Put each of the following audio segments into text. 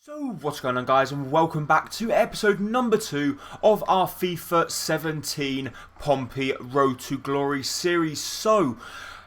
So what's going on, guys, and welcome back to episode number 2 of our FIFA 17 Pompey Road to Glory series. So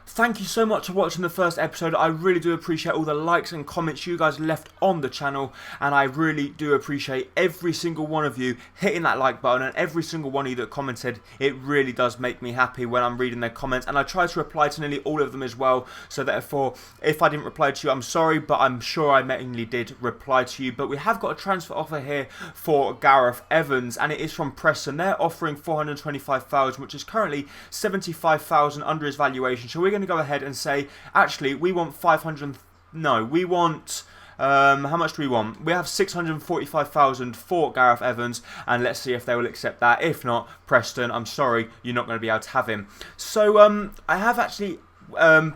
thank you so much for watching the first episode. I really do appreciate all the likes and comments you guys left on the channel, and I really do appreciate every single one of you hitting that like button, and every single one of you that commented. It really does make me happy when I'm reading their comments, and I try to reply to nearly all of them as well, so therefore if I didn't reply to you, I'm sorry, but I'm sure I mainly did reply to you. But we have got a transfer offer here for Gareth Evans, and it is from Preston. They're offering 425,000, which is currently 75,000 under his valuation. So we're going to go ahead and say, actually, we want 500. No, we want. How much do we want? We have 645,000 for Gareth Evans, and let's see if they will accept that. If not, Preston, I'm sorry, you're not going to be able to have him. So I have actually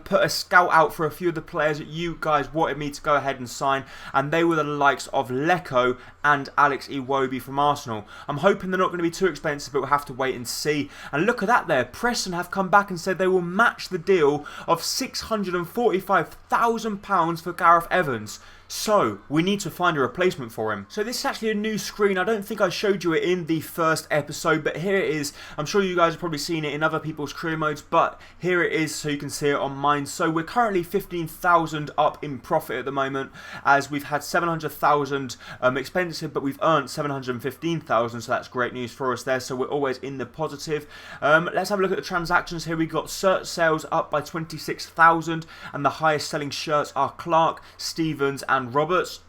put a scout out for a few of the players that you guys wanted me to go ahead and sign, and they were the likes of Leko and Alex Iwobi from Arsenal. I'm hoping they're not going to be too expensive, but we'll have to wait and see. And look at that there, Preston have come back and said they will match the deal of £645,000 for Gareth Evans. So, we need to find a replacement for him. So this is actually a new screen. I don't think I showed you it in the first episode, but here it is. I'm sure you guys have probably seen it in other people's career modes, but here it is so you can see it on mine. So we're currently 15,000 up in profit at the moment, as we've had 700,000 expensive, but we've earned 715,000, so that's great news for us there. So we're always in the positive. Let's have a look at the transactions here. We've got shirt sales up by 26,000, and the highest selling shirts are Clark, Stevens, and Roberts.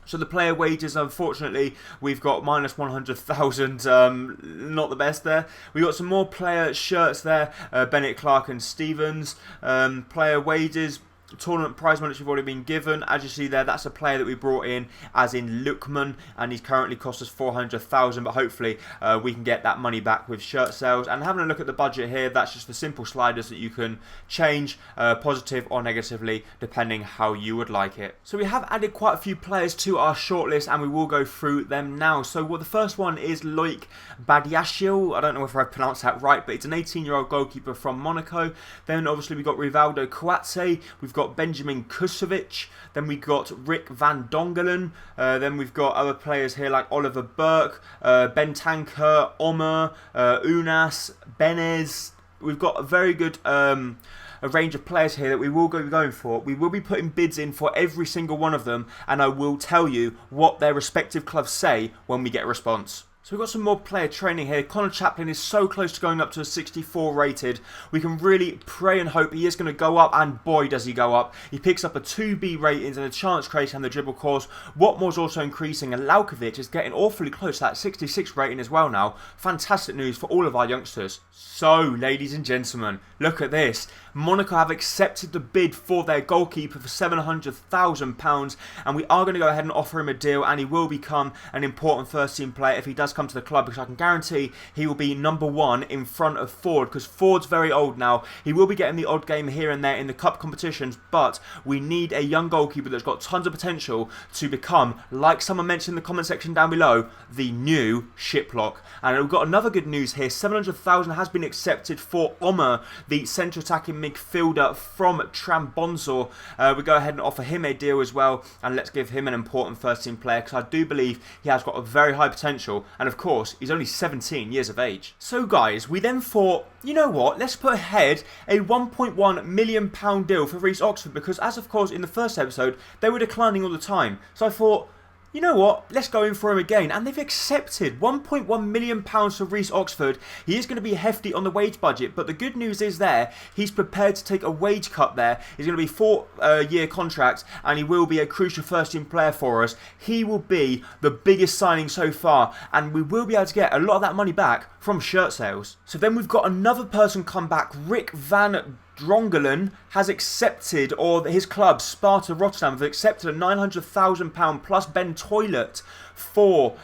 So the player wages, unfortunately, we've got minus 100,000, not the best there. We got some more player shirts there, Bennett, Clark and Stevens. Player wages, tournament prize money which have already been given. As you see there, that's a player that we brought in, as in Lookman, and he's currently cost us 400,000, but hopefully we can get that money back with shirt sales. And having a look at the budget here, that's just the simple sliders that you can change positive or negatively depending how you would like it. So we have added quite a few players to our shortlist, and we will go through them now. So the first one is Loic Badiashile. I don't know if I pronounced that right, but it's an 18-year-old goalkeeper from Monaco. Then obviously we've got Rivaldo Kouatse, we've got Benjamin Kusovic, then we got Rick Van Dongelen, then we've got other players here like Oliver Burke, Bentancur, Omer, Unas, Benez. We've got a very good a range of players here that we will be going for. We will be putting bids in for every single one of them, and I will tell you what their respective clubs say when we get a response. So we've got some more player training here. Connor Chaplin is so close to going up to a 64 rated. We can really pray and hope he is going to go up, and boy does he go up. He picks up a 2B ratings and a chance creation and the dribble course. Watmore's also increasing, and Laukovic is getting awfully close to that 66 rating as well now. Fantastic news for all of our youngsters. So, ladies and gentlemen, look at this. Monaco have accepted the bid for their goalkeeper for £700,000, and we are going to go ahead and offer him a deal, and he will become an important first team player if he does come to the club, because I can guarantee he will be number 1 in front of Ford, because Ford's very old now. He will be getting the odd game here and there in the cup competitions, but we need a young goalkeeper that's got tons of potential to become, like someone mentioned in the comment section down below, the new Shiplock. And we've got another good news here. 700,000 has been accepted for Omer, the centre attacking midfielder from Trambonzor. We go ahead and offer him a deal as well, and let's give him an important first team player, because I do believe he has got a very high potential, and of course he's only 17 years of age. So guys, we then thought, you know what, let's put ahead a £1.1 million deal for Reece Oxford, because as of course in the first episode they were declining all the time. So I thought, you know what, let's go in for him again. And they've accepted £1.1 million for Reece Oxford. He is going to be hefty on the wage budget, but the good news is there, he's prepared to take a wage cut there. He's going to be a 4-year contract, and he will be a crucial first team player for us. He will be the biggest signing so far, and we will be able to get a lot of that money back from shirt sales. So then we've got another person come back. Rick Van Drongelen has accepted, or his club Sparta Rotterdam have accepted a £900,000 plus Ben Toilet for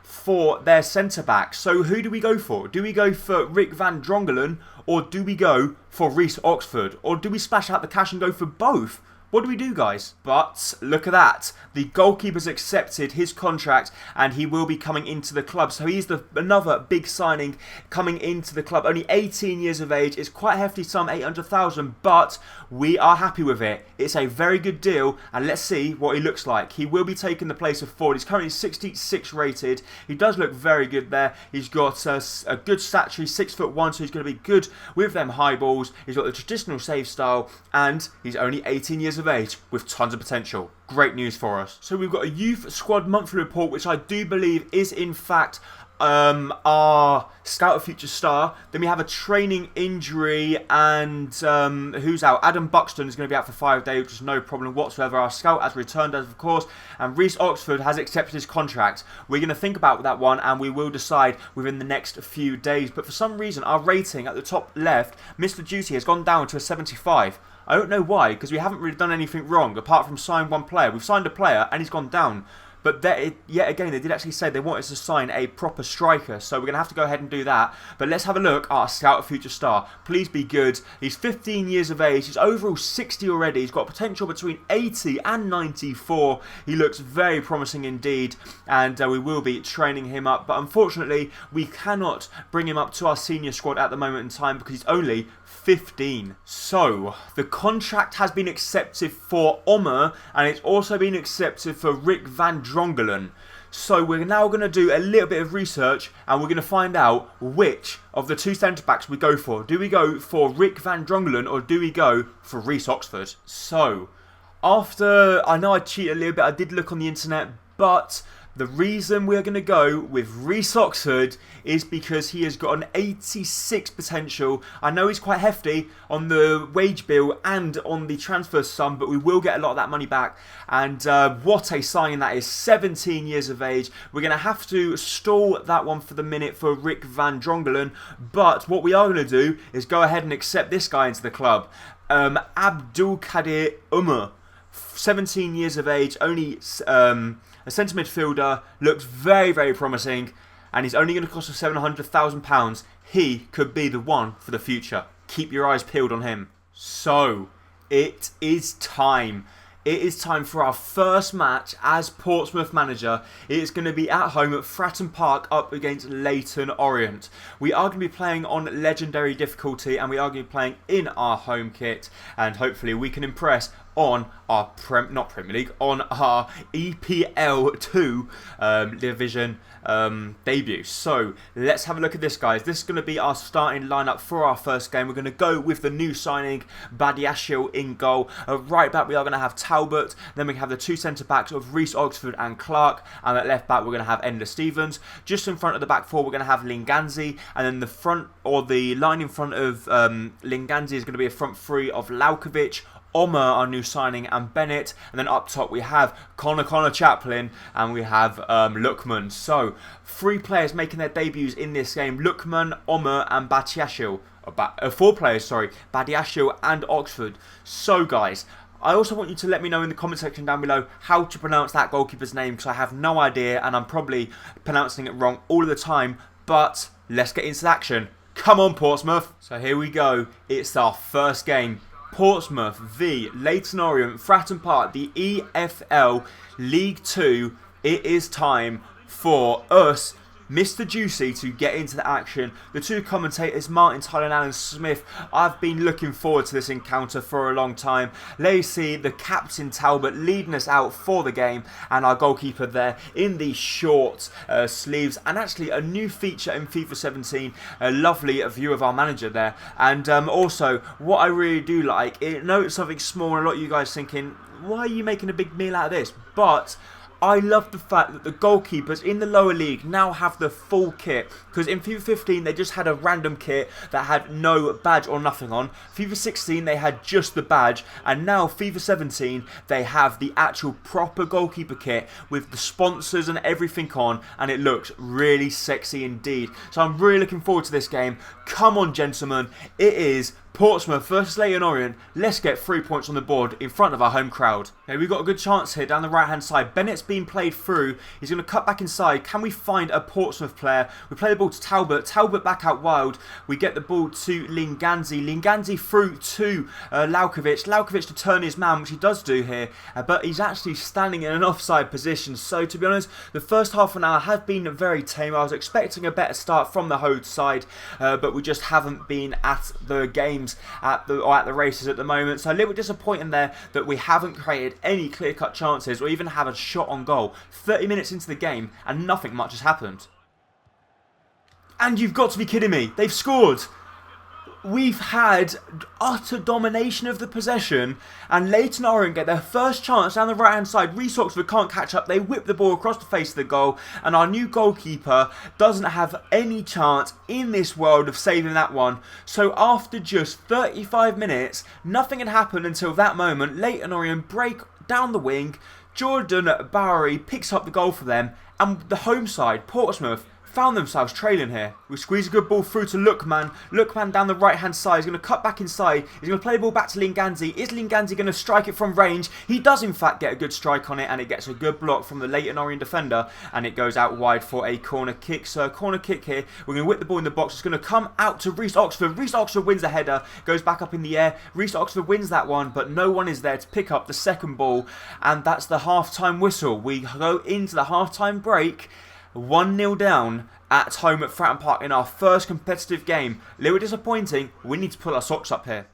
for their centre back. So who do we go for? Do we go for Rick Van Drongelen, or do we go for Reece Oxford, or do we splash out the cash and go for both? What do we do, guys? But look at that. The goalkeeper's accepted his contract and he will be coming into the club. So he's another big signing coming into the club. Only 18 years of age. It's quite a hefty sum, 800,000, but we are happy with it. It's a very good deal, and let's see what he looks like. He will be taking the place of Ford. He's currently 66 rated. He does look very good there. He's got a good stature. He's 6'1", so he's going to be good with them high balls. He's got the traditional save style, and he's only 18 years of age with tons of potential. Great news for us. So we've got a youth squad monthly report, which I do believe is in fact our Scout of Future Star. Then we have a training injury, and who's out? Adam Buxton is going to be out for 5 days, which is no problem whatsoever. Our Scout has returned, of course, and Reece Oxford has accepted his contract. We're going to think about that one, and we will decide within the next few days. But for some reason, our rating at the top left, Mr. Duty, has gone down to a 75. I don't know why, because we haven't really done anything wrong apart from sign one player. We've signed a player and he's gone down. But yet again, they did actually say they wanted us to sign a proper striker. So we're going to have to go ahead and do that. But let's have a look at our Scout of Future Star. Please be good. He's 15 years of age. He's overall 60 already. He's got potential between 80 and 94. He looks very promising indeed. And we will be training him up. But unfortunately, we cannot bring him up to our senior squad at the moment in time because he's only 15. So, the contract has been accepted for Omer, and it's also been accepted for Rick van Drongelen. So we're now going to do a little bit of research, and we're going to find out which of the two centre-backs we go for. Do we go for Rick van Drongelen, or do we go for Reece Oxford? So, I know I cheated a little bit, I did look on the internet, but the reason we're going to go with Reece Oxford is because he has got an 86 potential. I know he's quite hefty on the wage bill and on the transfer sum, but we will get a lot of that money back. And what a signing that is. 17 years of age. We're going to have to stall that one for the minute for Rick van Drongelen. But what we are going to do is go ahead and accept this guy into the club. Abdulkadir Umar. 17 years of age, only a centre midfielder, looks very, very promising, and he's only going to cost us £700,000. He could be the one for the future. Keep your eyes peeled on him. So, it is time. It is time for our first match as Portsmouth manager. It is going to be at home at Fratton Park up against Leyton Orient. We are going to be playing on legendary difficulty, and we are going to be playing in our home kit, and hopefully we can impress on our on our EPL 2 division debut. So let's have a look at this, guys. This is going to be our starting lineup for our first game. We're going to go with the new signing Badiashile in goal. Right back we are going to have Talbot. Then we have the two centre backs of Reece Oxford and Clark, and at left back we're going to have Enda Stevens. Just in front of the back four we're going to have Linganzi, and then the front, or the line in front of Linganzi, is going to be a front three of Laukovic, Omer, our new signing, and Bennett. And then up top we have Connor Chaplin, and we have Lookman. So, three players making their debuts in this game. Lookman, Omer, and Badiashile. Four players, sorry. Badiashile and Oxford. So, guys, I also want you to let me know in the comment section down below how to pronounce that goalkeeper's name, because I have no idea, and I'm probably pronouncing it wrong all of the time. But let's get into action. Come on, Portsmouth. So here we go. It's our first game. Portsmouth v Leyton Orient, Fratton Park, the EFL League 2. It is time for us, Mr. Juicy, to get into the action. The two commentators, Martin Tyler and Alan Smith, I've been looking forward to this encounter for a long time. Lacey, the captain Talbot, leading us out for the game, and our goalkeeper there in the short sleeves. And actually a new feature in FIFA 17, a lovely view of our manager there. And also, what I really do like, I know it's something small, and a lot of you guys thinking, why are you making a big meal out of this? But I love the fact that the goalkeepers in the lower league now have the full kit, because in FIFA 15 they just had a random kit that had no badge or nothing on. FIFA 16 they had just the badge, and now FIFA 17 they have the actual proper goalkeeper kit with the sponsors and everything on, and it looks really sexy indeed. So I'm really looking forward to this game. Come on, gentlemen, it is Portsmouth versus Leyton Orient. Let's get 3 points on the board in front of our home crowd. Okay, we've got a good chance here down the right hand side. Bennett's been played through. He's going to cut back inside. Can we find a Portsmouth player? We play the ball to Talbot. Talbot back out wild. We get the ball to Linganzi. Linganzi through to Laukovic. Laukovic to turn his man, which he does do here. But he's actually standing in an offside position. So to be honest, the first half an hour has been very tame. I was expecting a better start from the Hode side. But we just haven't been at the games at the races at the moment. So a little bit disappointing there that we haven't created any clear-cut chances or even have a shot on goal. 30 minutes into the game and nothing much has happened. And you've got to be kidding me. They've scored. We've had utter domination of the possession, and Leyton Orient get their first chance down the right hand side. Reece Oxford can't catch up. They whip the ball across the face of the goal, and our new goalkeeper doesn't have any chance in this world of saving that one. So after just 35 minutes, nothing had happened until that moment. Leyton Orient break down the wing. Jordan Bowery picks up the goal for them, and the home side, Portsmouth, found themselves trailing here. We squeeze a good ball through to Lookman. Lookman down the right hand side. He's going to cut back inside. He's going to play the ball back to Linganzi. Is Linganzi going to strike it from range? He does in fact get a good strike on it, and it gets a good block from the Leyton Orient defender, and it goes out wide for a corner kick. So a corner kick here. We're going to whip the ball in the box. It's going to come out to Reece Oxford. Reece Oxford wins the header. Goes back up in the air. Reece Oxford wins that one, but no one is there to pick up the second ball, and that's the half-time whistle. We go into the half-time break 1-0 down at home at Fratton Park in our first competitive game. A little disappointing. We need to pull our socks up here.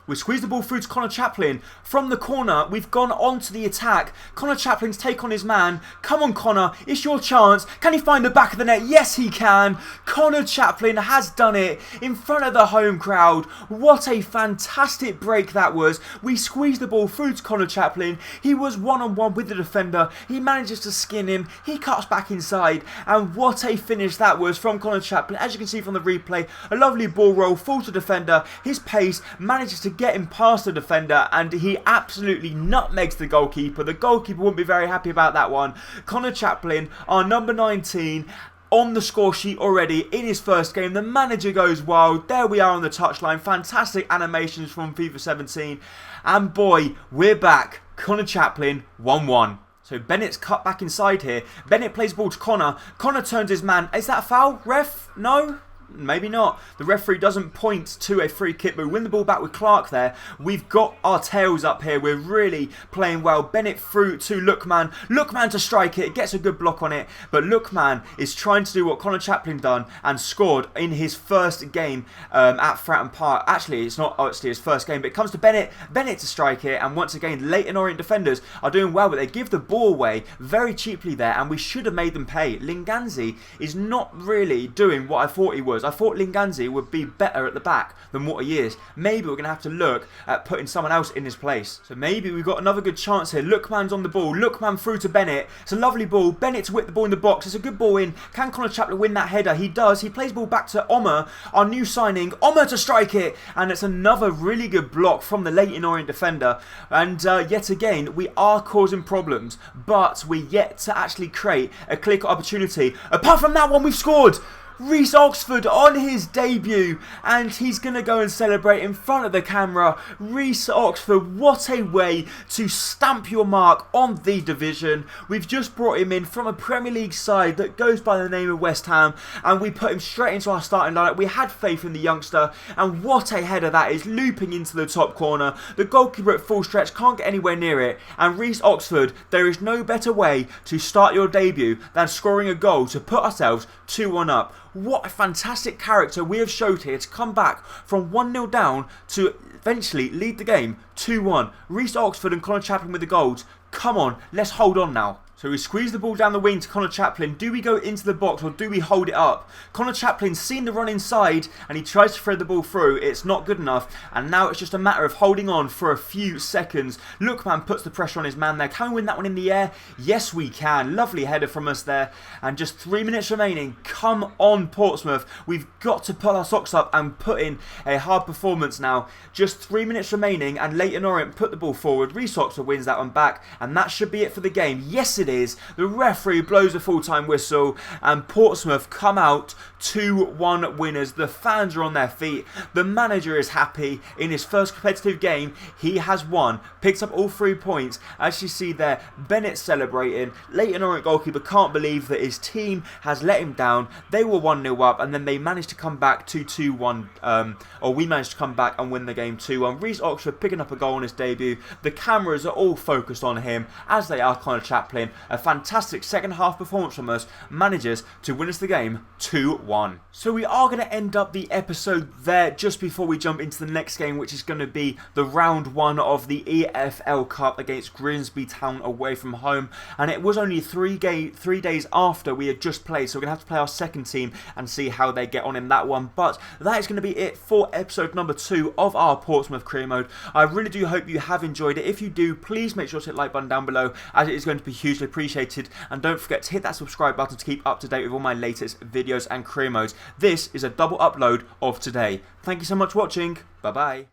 We squeeze the ball through to Connor Chaplin. From the corner, we've gone on to the attack. Connor Chaplin's take on his man. Come on, Connor. It's your chance. Can he find the back of the net? Yes, he can. Connor Chaplin has done it in front of the home crowd. What a fantastic break that was. We squeezed the ball through to Connor Chaplin. He was one-on-one with the defender. He manages to skin him. He cuts back inside. And what a finish that was from Connor Chaplin. As you can see from the replay, a lovely ball roll, full to defender. His pace manages to get him past the defender, and he absolutely nutmegs the goalkeeper. The goalkeeper wouldn't be very happy about that one. Connor Chaplin, our number 19, on the score sheet already in his first game. The manager goes wild. There we are on the touchline. Fantastic animations from FIFA 17. And boy, we're back. Connor Chaplin, 1-1. So Bennett's cut back inside here. Bennett plays the ball to Connor. Connor turns his man. Is that a foul? Ref? No? Maybe not. The referee doesn't point to a free kick, but we win the ball back with Clark there. We've got our tails up here. We're really playing well. Bennett through to Lookman. Lookman to strike it. Gets a good block on it. But Lookman is trying to do what Connor Chaplin done and scored in his first game at Fratton Park. Actually, it's not actually his first game, but it comes to Bennett. Bennett to strike it. And once again, Leyton Orient defenders are doing well, but they give the ball away very cheaply there, and we should have made them pay. Linganzi is not really doing what I thought he was. I thought Linganzi would be better at the back than what he is. Maybe we're going to have to look at putting someone else in his place. So maybe we've got another good chance here. Lookman's on the ball. Lookman through to Bennett. It's a lovely ball. Bennett to whip the ball in the box. It's a good ball in. Can Connor Chaplin win that header? He does. He plays the ball back to Omer, our new signing. Omer to strike it. And it's another really good block from the Leyton Orient defender. And yet again, we are causing problems, but we're yet to actually create a clear opportunity. Apart from that one, we've scored. Reece Oxford on his debut, and he's going to go and celebrate in front of the camera. Reece Oxford, what a way to stamp your mark on the division. We've just brought him in from a Premier League side that goes by the name of West Ham, and we put him straight into our starting lineup. We had faith in the youngster, and what a header that is, looping into the top corner. The goalkeeper at full stretch can't get anywhere near it, and Reece Oxford, there is no better way to start your debut than scoring a goal to put ourselves 2-1 up. What a fantastic character we have showed here to come back from 1-0 down to eventually lead the game 2-1. Reece Oxford and Connor Chaplin with the goals. Come on, let's hold on now. So we squeeze the ball down the wing to Connor Chaplin. Do we go into the box or do we hold it up? Connor Chaplin's seen the run inside and he tries to thread the ball through. It's not good enough, and now it's just a matter of holding on for a few seconds. Lookman puts the pressure on his man there. Can we win that one in the air? Yes, we can. Lovely header from us there. And just 3 minutes remaining. Come on, Portsmouth. We've got to pull our socks up and put in a hard performance now. Just 3 minutes remaining, and Leyton Orient put the ball forward. Reece Oxford wins that one back, and that should be it for the game. Yes, it is. The referee blows the full-time whistle and Portsmouth come out 2-1 winners. The fans are on their feet. The manager is happy. In his first competitive game, he has won. Picks up all 3 points. As you see there, Bennett celebrating. Leyton Orient goalkeeper can't believe that his team has let him down. They were 1-0 up and then they managed to come back to 2-1. Or we managed to come back and win the game 2-1. Reece Oxford picking up a goal on his debut. The cameras are all focused on him, as they are Connor Chaplin. A fantastic second half performance from us manages to win us the game 2-1. So we are going to end up the episode there just before we jump into the next game, which is going to be the round 1 of the EFL Cup against Grimsby Town away from home. And it was only 3 days after we had just played, so we're going to have to play our second team and see how they get on in that one. But that is going to be it for episode number 2 of our Portsmouth career mode. I really do hope you have enjoyed it. If you do, please make sure to hit the like button down below, as it is going to be hugely appreciated. And don't forget to hit that subscribe button to keep up to date with all my latest videos and career modes. This is a double upload of today. Thank you so much for watching. Bye bye.